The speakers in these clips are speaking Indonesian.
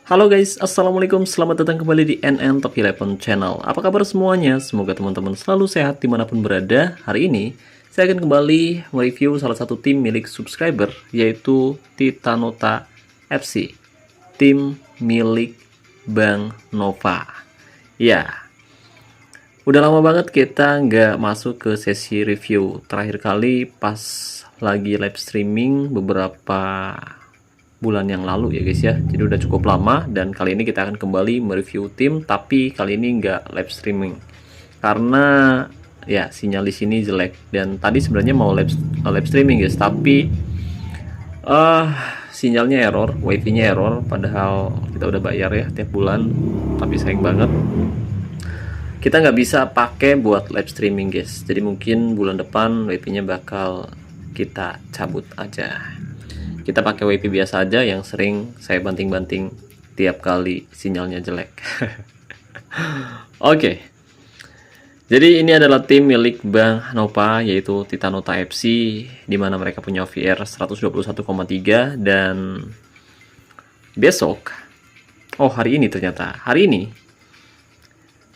Halo guys, assalamualaikum, selamat datang kembali di NN Top 11 Channel. Apa kabar semuanya? Semoga teman-teman selalu sehat dimanapun berada. Hari ini saya akan kembali mereview salah satu tim milik subscriber, yaitu Titanota FC, tim milik Bang Nova. Ya, udah lama banget kita nggak masuk ke sesi review. Terakhir kali pas lagi live streaming beberapa bulan yang lalu ya guys ya. Jadi udah cukup lama, dan kali ini kita akan kembali mereview tim, tapi kali ini nggak live streaming karena ya sinyal di sini jelek. Dan tadi sebenarnya mau live streaming guys, tapi sinyalnya error, wifi-nya error, padahal kita udah bayar ya tiap bulan, tapi sayang banget kita nggak bisa pakai buat live streaming guys. Jadi mungkin bulan depan wifi-nya bakal kita cabut aja. Kita pakai wifi biasa aja yang sering saya banting-banting tiap kali sinyalnya jelek. Oke. Jadi ini adalah tim milik Bang Nova, yaitu Titanota FC, di mana mereka punya OVR 121,3, dan besok, hari ini ternyata, hari ini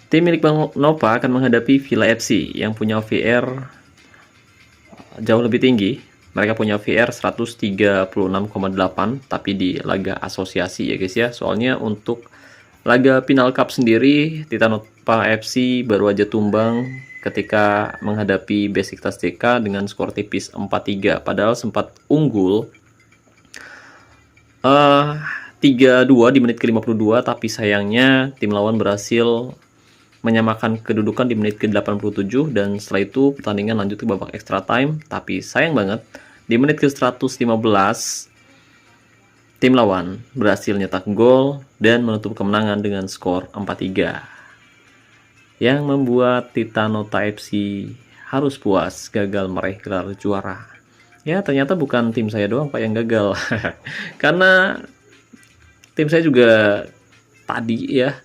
tim milik Bang Nova akan menghadapi Villa FC yang punya OVR jauh lebih tinggi. Mereka punya VR 136,8, tapi di laga asosiasi ya guys ya. Soalnya untuk laga Final Cup sendiri, Titanota FC baru aja tumbang ketika menghadapi Besiktas DK dengan skor tipis 4-3. Padahal sempat unggul 3-2 di menit ke-52, tapi sayangnya tim lawan berhasil menyamakan kedudukan di menit ke-87, dan setelah itu pertandingan lanjut ke babak extra time. Tapi sayang banget di menit ke-115 tim lawan berhasil nyetak gol dan menutup kemenangan dengan skor 4-3, yang membuat Titanota FC harus puas gagal meraih gelar juara. Ya, ternyata bukan tim saya doang Pak yang gagal. Karena tim saya juga tadi ya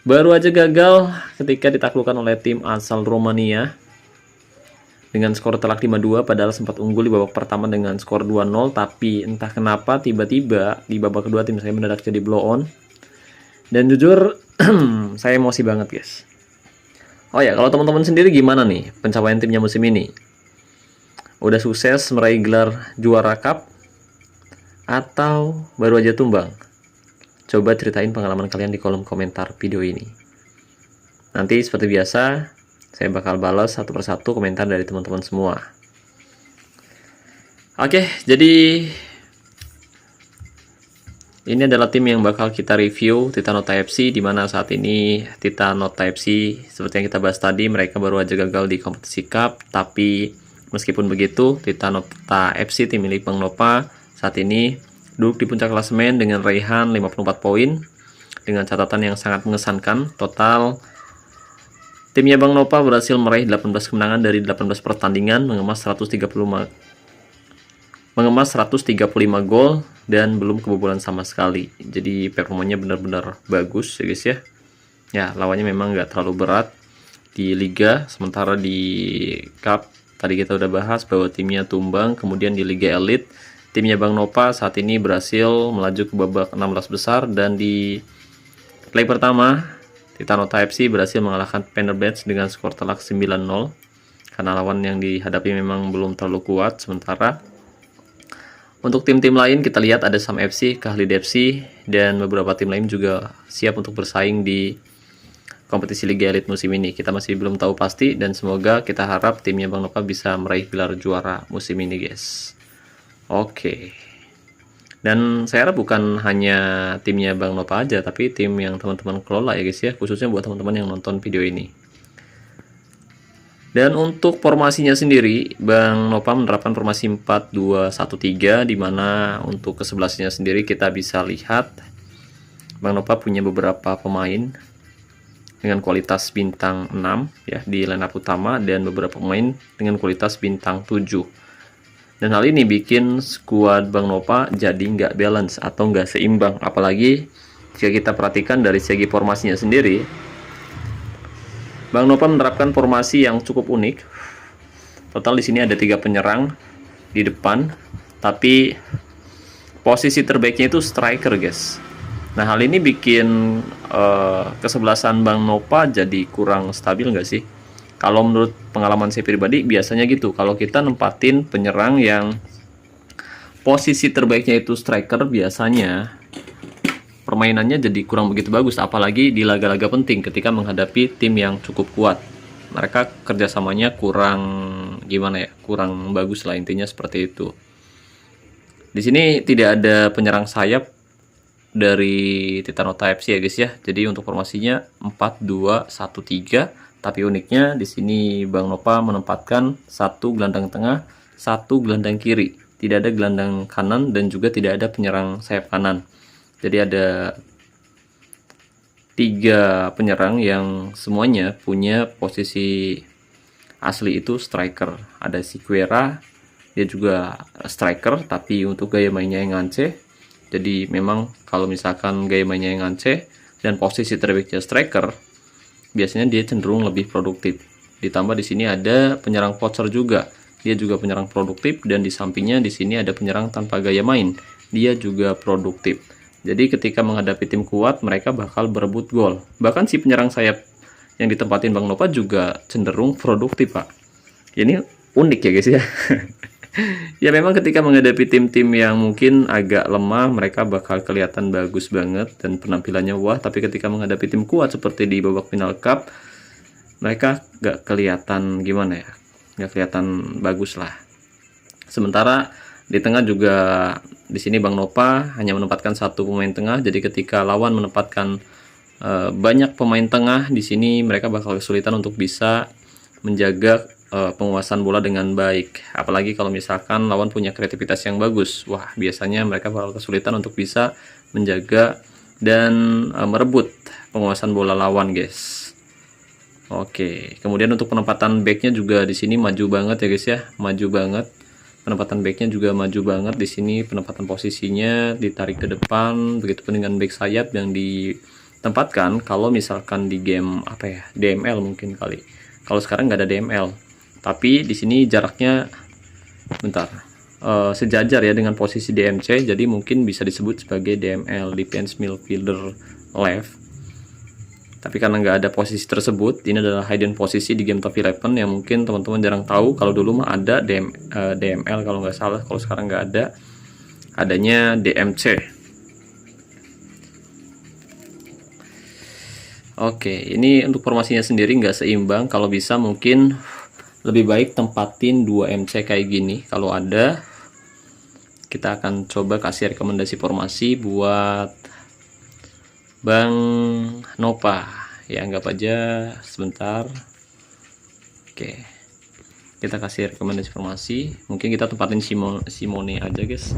baru aja gagal ketika ditaklukkan oleh tim asal Romania dengan skor telak 5-2, padahal sempat unggul di babak pertama dengan skor 2-0, tapi entah kenapa tiba-tiba di babak kedua tim saya mendadak jadi blow on. Dan jujur saya emosi banget guys. Oh ya, kalau teman-teman sendiri gimana nih pencapaian timnya musim ini? Udah sukses meraih gelar juara cup atau baru aja tumbang? Coba ceritain pengalaman kalian di kolom komentar video ini. Nanti seperti biasa, saya bakal balas satu persatu komentar dari teman-teman semua. Oke, jadi ini adalah tim yang bakal kita review, Titanota FC, di mana saat ini Titanota FC, seperti yang kita bahas tadi, mereka baru aja gagal di kompetisi cup. Tapi meskipun begitu, Titanota FC, tim milik Bang Nova, saat ini duduk di puncak klasemen dengan raihan 54 poin, dengan catatan yang sangat mengesankan. Total timnya Bang Nova berhasil meraih 18 kemenangan dari 18 pertandingan, mengemas 135 gol dan belum kebobolan sama sekali. Jadi performanya benar-benar bagus ya guys ya. Ya, lawannya memang nggak terlalu berat di liga, sementara di cup tadi kita udah bahas bahwa timnya tumbang. Kemudian di Liga Elite, timnya Bang Nova saat ini berhasil melaju ke babak 16 besar, dan di leg pertama Titanota FC berhasil mengalahkan Fenerbahce dengan skor telak 9-0 karena lawan yang dihadapi memang belum terlalu kuat. Sementara untuk tim-tim lain kita lihat ada Sam FC, Khalid FC, dan beberapa tim lain juga siap untuk bersaing di kompetisi Liga Elite musim ini. Kita masih belum tahu pasti, dan semoga kita harap timnya Bang Nova bisa meraih gelar juara musim ini guys. Oke. Dan saya harap bukan hanya timnya Bang Nova aja, tapi tim yang teman-teman kelola ya guys ya, khususnya buat teman-teman yang nonton video ini. Dan untuk formasinya sendiri, Bang Nova menerapkan formasi 4-2-1-3, di mana untuk kesebelasannya sendiri kita bisa lihat Bang Nova punya beberapa pemain dengan kualitas bintang 6 ya di line up utama, dan beberapa pemain dengan kualitas bintang 7. Dan hal ini bikin skuad Bang Nova jadi nggak balance atau nggak seimbang. Apalagi jika kita perhatikan dari segi formasinya sendiri, Bang Nova menerapkan formasi yang cukup unik. Total di sini ada 3 penyerang di depan, tapi posisi terbaiknya itu striker guys. Nah, hal ini bikin kesebelasan Bang Nova jadi kurang stabil nggak sih? Kalau menurut pengalaman saya pribadi, biasanya gitu. Kalau kita nempatin penyerang yang posisi terbaiknya itu striker, biasanya permainannya jadi kurang begitu bagus. Apalagi di laga-laga penting ketika menghadapi tim yang cukup kuat. Mereka kerjasamanya kurang gimana ya? Kurang bagus lah, intinya seperti itu. Di sini tidak ada penyerang sayap dari Titanota FC ya guys ya. Jadi untuk formasinya 4-2-1-3, tapi uniknya di sini Bang Nova menempatkan satu gelandang tengah, satu gelandang kiri. Tidak ada gelandang kanan dan juga tidak ada penyerang sayap kanan. Jadi ada 3 penyerang yang semuanya punya posisi asli itu striker. Ada Siqueira, dia juga striker tapi untuk gaya mainnya yang ngance. Jadi memang kalau misalkan gaya mainnya yang ngance dan posisi terbaiknya striker, biasanya dia cenderung lebih produktif. Ditambah di sini ada penyerang voucher juga. Dia juga penyerang produktif dan di sampingnya di sini ada penyerang tanpa gaya main. Dia juga produktif. Jadi ketika menghadapi tim kuat, mereka bakal berebut gol. Bahkan si penyerang sayap yang ditempatin Bang Nova juga cenderung produktif, Pak. Ini unik ya guys ya. Ya memang ketika menghadapi tim-tim yang mungkin agak lemah, mereka bakal kelihatan bagus banget dan penampilannya wah. Tapi ketika menghadapi tim kuat seperti di babak final cup, mereka gak kelihatan gimana ya, gak kelihatan bagus lah. Sementara di tengah juga di sini Bang Nova hanya menempatkan satu pemain tengah. Jadi ketika lawan menempatkan banyak pemain tengah, di sini mereka bakal kesulitan untuk bisa menjaga penguasaan bola dengan baik. Apalagi kalau misalkan lawan punya kreativitas yang bagus, wah biasanya mereka bakal kesulitan untuk bisa menjaga dan merebut penguasaan bola lawan guys. Oke, kemudian untuk penempatan backnya juga di sini maju banget ya guys ya, maju banget. Penempatan backnya juga maju banget di sini, penempatan posisinya ditarik ke depan, begitupun dengan back sayap yang ditempatkan. Kalau misalkan di game apa ya, DML mungkin kali. Kalau sekarang nggak ada DML, tapi di sini jaraknya bentar sejajar ya dengan posisi DMC, jadi mungkin bisa disebut sebagai DML, defense midfielder left. Tapi karena nggak ada posisi tersebut, ini adalah hidden posisi di game Top 11 yang mungkin teman-teman jarang tahu. Kalau dulu mah ada DML kalau nggak salah, kalau sekarang nggak ada, adanya DMC. Oke, ini untuk formasinya sendiri nggak seimbang. Kalau bisa mungkin lebih baik tempatin 2 MC kayak gini. Kalau ada, kita akan coba kasih rekomendasi formasi buat Bang Nova. Ya, anggap aja sebentar. Oke, kita kasih rekomendasi formasi. Mungkin kita tempatin Simone aja guys.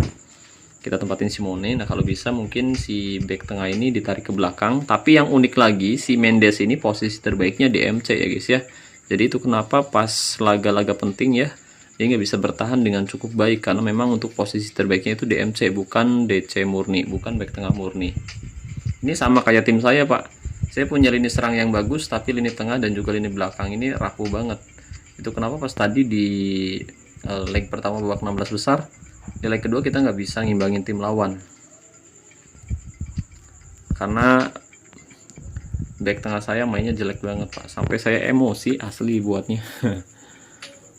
Kita tempatin Simone. Nah kalau bisa mungkin si back tengah ini ditarik ke belakang. Tapi yang unik lagi, si Mendes ini posisi terbaiknya di MC ya guys ya. Jadi itu kenapa pas laga-laga penting ya, dia nggak bisa bertahan dengan cukup baik. Karena memang untuk posisi terbaiknya itu di MC, bukan DC murni, bukan back tengah murni. Ini sama kayak tim saya Pak. Saya punya lini serang yang bagus, tapi lini tengah dan juga lini belakang ini rapuh banget. Itu kenapa pas tadi di leg pertama babak 16 besar, di leg kedua kita nggak bisa ngimbangin tim lawan karena back tengah saya mainnya jelek banget Pak, sampai saya emosi asli buatnya.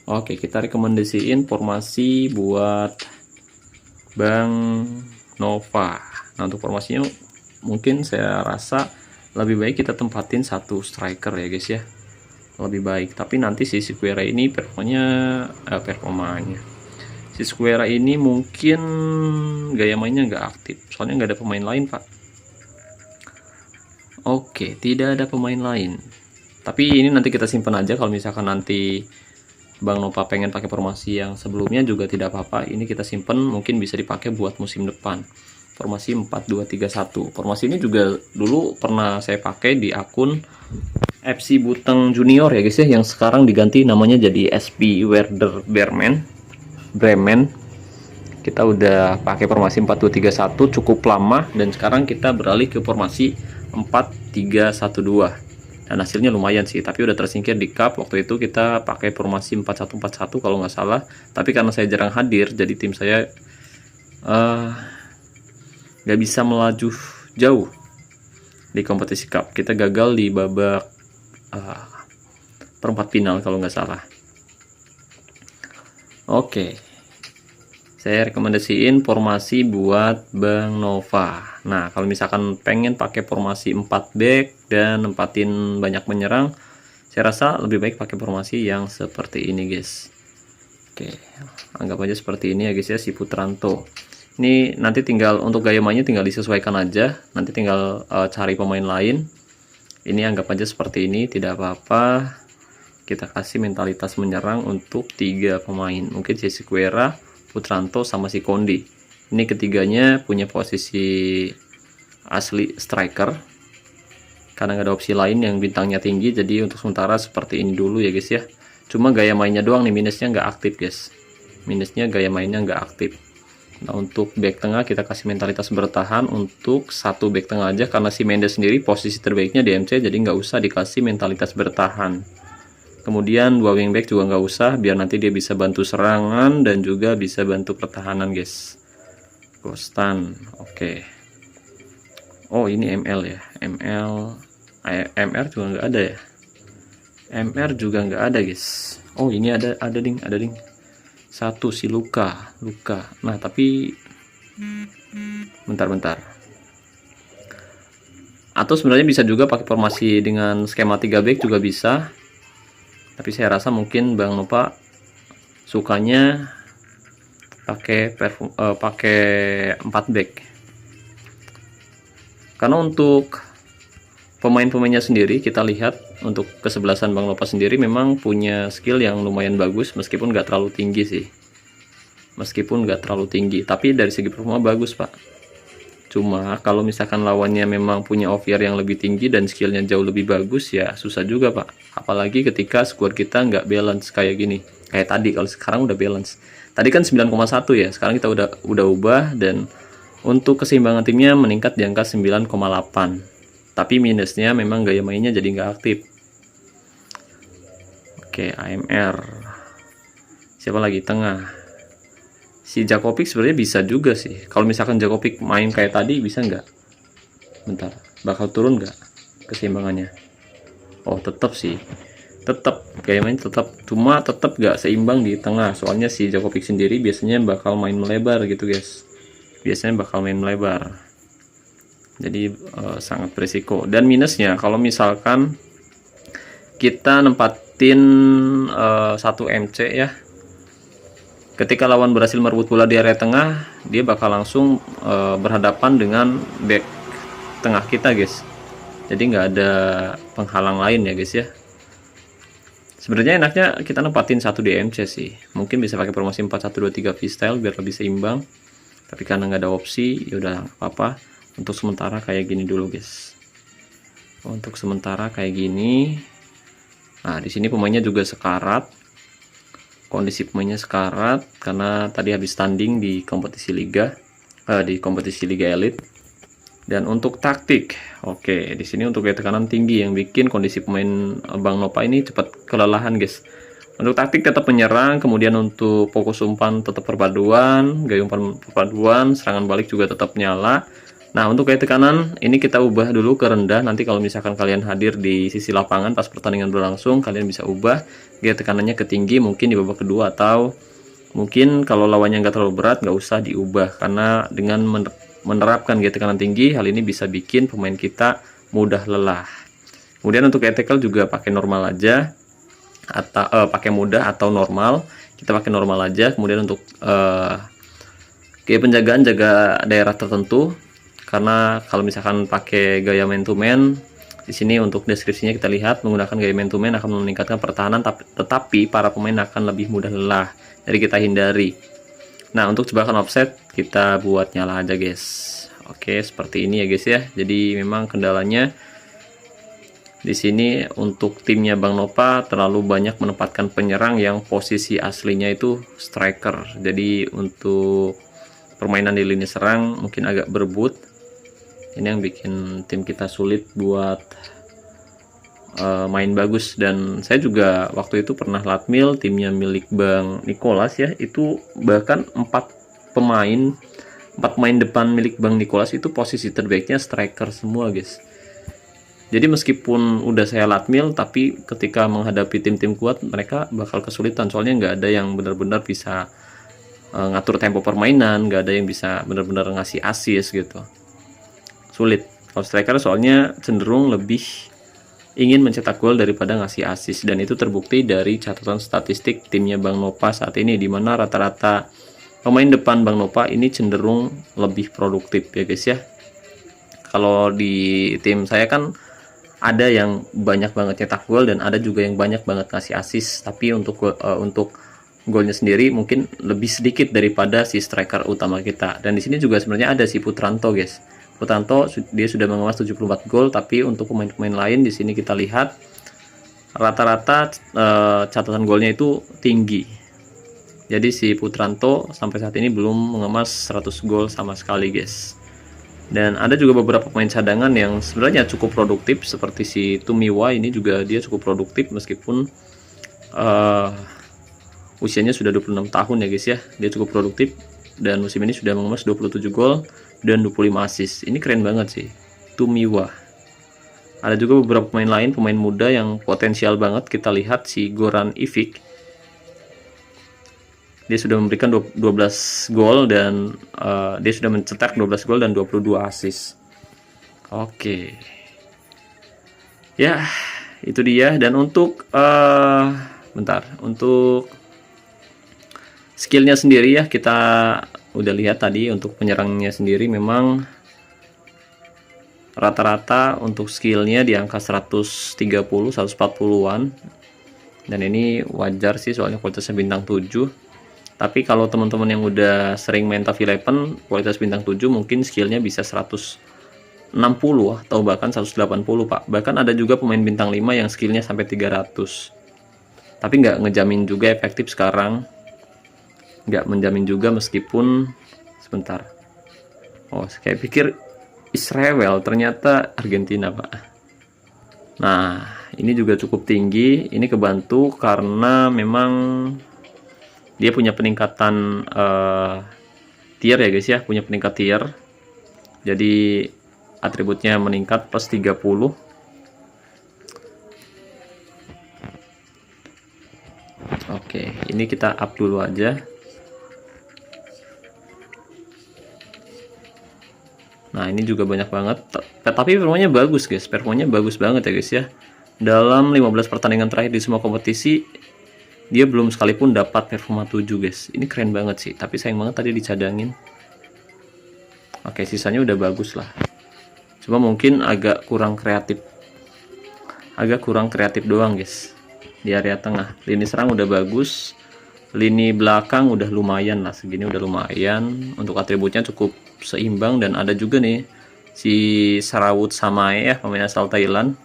Oke, kita rekomendasiin formasi buat Bang Nova. Nah untuk formasinya mungkin saya rasa lebih baik kita tempatin satu striker ya guys ya, lebih baik. Tapi nanti si Siqueira ini performanya si Siqueira ini mungkin gaya mainnya nggak aktif, soalnya nggak ada pemain lain Pak. Oke, tidak ada pemain lain. Tapi ini nanti kita simpan aja, kalau misalkan nanti Bang Nova pengen pakai formasi yang sebelumnya juga tidak apa-apa. Ini kita simpan, mungkin bisa dipakai buat musim depan. Formasi 4-2-3-1. Formasi ini juga dulu pernah saya pakai di akun FC Buteng Junior ya guys ya, yang sekarang diganti namanya jadi SP Werder Bremen. Kita udah pakai formasi 4-2-3-1 cukup lama, dan sekarang kita beralih ke formasi 4-3-1-2 dan hasilnya lumayan sih, tapi udah tersingkir di cup. Waktu itu kita pakai formasi 4-1-4-1 kalau nggak salah, tapi karena saya jarang hadir jadi tim saya nggak bisa melaju jauh di kompetisi cup. Kita gagal di babak perempat final kalau nggak salah. Oke, saya rekomendasiin formasi buat Bang Nova. Nah, kalau misalkan pengen pakai formasi 4 back dan nempatin banyak menyerang, saya rasa lebih baik pakai formasi yang seperti ini, guys. Oke, anggap aja seperti ini ya, guys ya, si Putranto. Ini nanti tinggal untuk gaya mainnya tinggal disesuaikan aja. Nanti tinggal cari pemain lain. Ini anggap aja seperti ini, tidak apa-apa. Kita kasih mentalitas menyerang untuk 3 pemain, mungkin si Siguera, Putranto, sama si Kondi. Ini ketiganya punya posisi asli striker karena nggak ada opsi lain yang bintangnya tinggi. Jadi untuk sementara seperti ini dulu ya guys ya. Cuma gaya mainnya doang nih minusnya nggak aktif guys, minusnya gaya mainnya nggak aktif. Nah, untuk back tengah kita kasih mentalitas bertahan untuk 1 back tengah aja, karena si Mendes sendiri posisi terbaiknya di MC, jadi nggak usah dikasih mentalitas bertahan. Kemudian 2 wingback juga nggak usah, biar nanti dia bisa bantu serangan dan juga bisa bantu pertahanan guys. Ghostan, oke. Oh ini ML ya, MR juga nggak ada ya, MR juga nggak ada guys. Oh ini ada ding, satu si Luka. Nah tapi bentar. Atau sebenarnya bisa juga pakai formasi dengan skema 3 back juga bisa. Tapi saya rasa mungkin Bang Nova sukanya pakai 4 back. Karena untuk pemain-pemainnya sendiri kita lihat untuk kesebelasan Bang Nova sendiri memang punya skill yang lumayan bagus, meskipun nggak terlalu tinggi sih. Tapi dari segi performa bagus Pak. Cuma kalau misalkan lawannya memang punya OVR yang lebih tinggi dan skillnya jauh lebih bagus, ya susah juga Pak. Apalagi ketika squad kita nggak balance kayak gini. Kayak tadi, kalau sekarang udah balance. Tadi kan 9,1 ya, sekarang kita udah ubah, dan untuk keseimbangan timnya meningkat di angka 9,8. Tapi minusnya memang gaya mainnya jadi nggak aktif. Oke, AMR. Siapa lagi tengah? Si Jakovic sebenarnya bisa juga sih. Kalau misalkan Jakovic main kayak tadi, bisa nggak? Bentar, bakal turun nggak keseimbangannya? Oh, tetap sih. Tetap gaya main tetap, cuma tetap nggak seimbang di tengah. Soalnya si Jakovic sendiri biasanya bakal main melebar gitu guys. Jadi sangat berisiko. Dan minusnya kalau misalkan kita nempatin 1 MC ya, ketika lawan berhasil merebut bola di area tengah, dia bakal langsung berhadapan dengan back tengah kita guys. Jadi nggak ada penghalang lain ya guys ya. Sebenarnya enaknya kita nempatin 1 DMC sih. Mungkin bisa pakai formasi 4-1-2-3 freestyle biar lebih seimbang. Tapi karena nggak ada opsi, yaudah apa-apa. Untuk sementara kayak gini dulu guys. Nah di sini pemainnya juga sekarat. Kondisi pemainnya sekarat karena tadi habis tanding di kompetisi liga, elit. Dan untuk taktik, oke, di sini untuk gaya tekanan tinggi yang bikin kondisi pemain Bang Nova ini cepat kelelahan guys. Untuk taktik tetap menyerang, kemudian untuk fokus umpan tetap perpaduan, gaya umpan perpaduan, serangan balik juga tetap nyala. Nah untuk gaya tekanan ini kita ubah dulu ke rendah. Nanti kalau misalkan kalian hadir di sisi lapangan pas pertandingan berlangsung, kalian bisa ubah gaya tekanannya ke tinggi mungkin di babak kedua, atau mungkin kalau lawannya nggak terlalu berat nggak usah diubah, karena dengan menerapkan gaya tekanan tinggi, hal ini bisa bikin pemain kita mudah lelah. Kemudian untuk gaya tackle juga pakai normal aja, atau pakai mudah atau normal. Kita pakai normal aja. Kemudian untuk gaya penjagaan, jaga daerah tertentu. Karena kalau misalkan pakai gaya man to man, di sini untuk deskripsinya kita lihat menggunakan gaya man to man akan meningkatkan pertahanan, tetapi para pemain akan lebih mudah lelah. Jadi kita hindari. Nah untuk jebakan offset kita buat nyala aja guys. Oke, seperti ini ya guys ya. Jadi memang kendalanya di sini untuk timnya Bang Nova terlalu banyak menempatkan penyerang yang posisi aslinya itu striker. Jadi untuk permainan di lini serang mungkin agak berebut. Ini yang bikin tim kita sulit buat main bagus. Dan saya juga waktu itu pernah latmil timnya milik Bang Nicholas ya, itu bahkan 4 pemain 4 pemain depan milik Bang Nicholas itu posisi terbaiknya striker semua guys. Jadi meskipun udah saya latmil, tapi ketika menghadapi tim-tim kuat mereka bakal kesulitan, soalnya nggak ada yang benar-benar bisa ngatur tempo permainan, nggak ada yang bisa benar-benar ngasih assist gitu. Sulit kalau striker, soalnya cenderung lebih ingin mencetak gol daripada ngasih assist, dan itu terbukti dari catatan statistik timnya Bang Nova saat ini, di mana rata-rata pemain depan Bang Nova ini cenderung lebih produktif ya guys ya. Kalau di tim saya kan ada yang banyak banget cetak gol dan ada juga yang banyak banget ngasih assist, tapi untuk golnya sendiri mungkin lebih sedikit daripada si striker utama kita. Dan di sini juga sebenarnya ada si Putranto guys. Putranto dia sudah mengemas 74 gol, tapi untuk pemain-pemain lain di sini kita lihat rata-rata catatan golnya itu tinggi. Jadi si Putranto sampai saat ini belum mengemas 100 gol sama sekali guys. Dan ada juga beberapa pemain cadangan yang sebenarnya cukup produktif, seperti si Tumiwa ini juga dia cukup produktif meskipun usianya sudah 26 tahun ya guys ya. Dia cukup produktif dan musim ini sudah mengemas 27 gol dan 25 assist. Ini keren banget sih Tumiwa. Ada juga beberapa pemain lain, pemain muda yang potensial banget. Kita lihat si Goran Ivik. Dia sudah memberikan 12 gol dan dia sudah mencetak 12 gol dan 22 assist. Oke. Ya, itu dia. Dan untuk untuk skillnya sendiri ya, kita udah lihat tadi. Untuk penyerangnya sendiri memang rata-rata untuk skillnya di angka 130-140an, dan ini wajar sih soalnya kualitasnya bintang 7. Tapi kalau teman-teman yang udah sering main TAF 11 kualitas bintang 7 mungkin skillnya bisa 160 atau bahkan 180 pak. Bahkan ada juga pemain bintang 5 yang skillnya sampai 300. Tapi nggak ngejamin juga efektif sekarang. Nggak menjamin juga meskipun sebentar. Oh, saya pikir Israel, ternyata Argentina pak. Nah, ini juga cukup tinggi. Ini kebantu karena memang dia punya peningkatan tier ya guys ya, punya peningkat tier. Jadi atributnya meningkat plus 30. Oke, ini kita up dulu aja. Nah, ini juga banyak banget. Tapi performanya bagus guys, performanya bagus banget ya guys ya. Dalam 15 pertandingan terakhir di semua kompetisi, dia belum sekalipun dapat performa 7 guys. Ini keren banget sih, tapi sayang banget tadi dicadangin. Oke, sisanya udah bagus lah. Cuma mungkin agak kurang kreatif. Agak kurang kreatif doang guys. Di area tengah, lini serang udah bagus. Lini belakang udah lumayan lah, segini udah lumayan. Untuk atributnya cukup seimbang, dan ada juga nih si Sarawut Samae ya, pemain asal Thailand.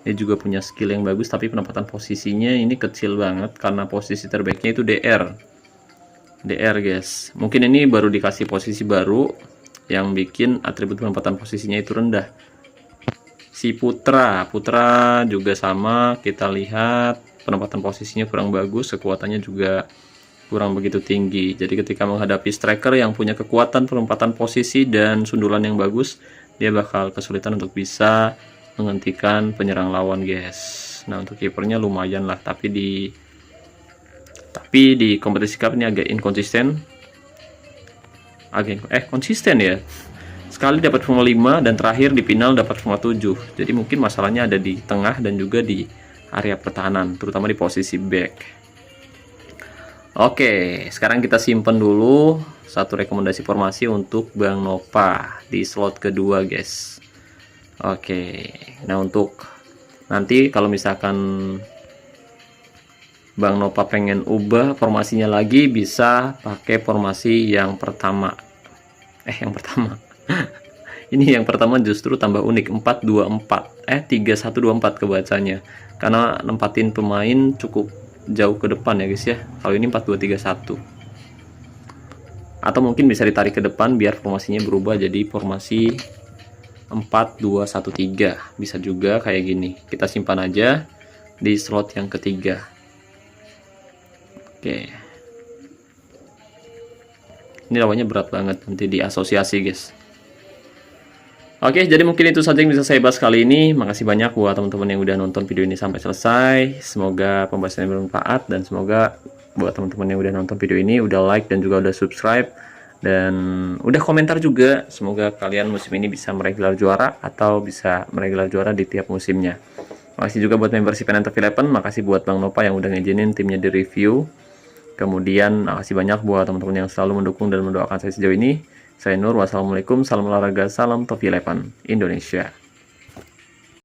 Dia juga punya skill yang bagus, tapi penempatan posisinya ini kecil banget karena posisi terbaiknya itu DR guys. Mungkin ini baru dikasih posisi baru yang bikin atribut penempatan posisinya itu rendah. Si Putra juga sama, kita lihat penempatan posisinya kurang bagus, kekuatannya juga kurang begitu tinggi. Jadi ketika menghadapi striker yang punya kekuatan penempatan posisi dan sundulan yang bagus, dia bakal kesulitan untuk bisa menghentikan penyerang lawan guys. Nah, untuk kipernya lumayan lah, tapi di kompetisi cup ini agak inkonsisten. Konsisten ya. Sekali dapat Formula 5 dan terakhir di final dapat Formula 7. Jadi mungkin masalahnya ada di tengah dan juga di area pertahanan, terutama di posisi back. Oke, sekarang kita simpen dulu satu rekomendasi formasi untuk Bang Nova di slot kedua guys. Oke, nah untuk nanti kalau misalkan Bang Nova pengen ubah formasinya lagi, bisa pakai formasi yang pertama. Ini yang pertama justru tambah unik, 4-2-4. 3-1-2-4 kebacanya. Karena nempatin pemain cukup jauh ke depan ya guys ya. Kalau ini 4-2-3-1. Atau mungkin bisa ditarik ke depan biar formasinya berubah jadi formasi 4-2-1-3. Bisa juga kayak gini. Kita simpan aja di slot yang ketiga. Oke. Ini lawannya berat banget nanti di asosiasi, guys. Oke, jadi mungkin itu saja yang bisa saya bahas kali ini. Makasih banyak buat teman-teman yang udah nonton video ini sampai selesai. Semoga pembahasannya bermanfaat dan semoga buat teman-teman yang udah nonton video ini udah like dan juga udah subscribe dan udah komentar juga. Semoga kalian musim ini bisa meraih gelar juara atau bisa meraih gelar juara di tiap musimnya. Makasih juga buat membership Antv 11. Makasih buat Bang Nova yang udah ngizinin timnya di review. Kemudian makasih banyak buat teman-teman yang selalu mendukung dan mendoakan saya sejauh ini. Saya Nur, wassalamualaikum, salam olahraga, salam Top 11 Indonesia.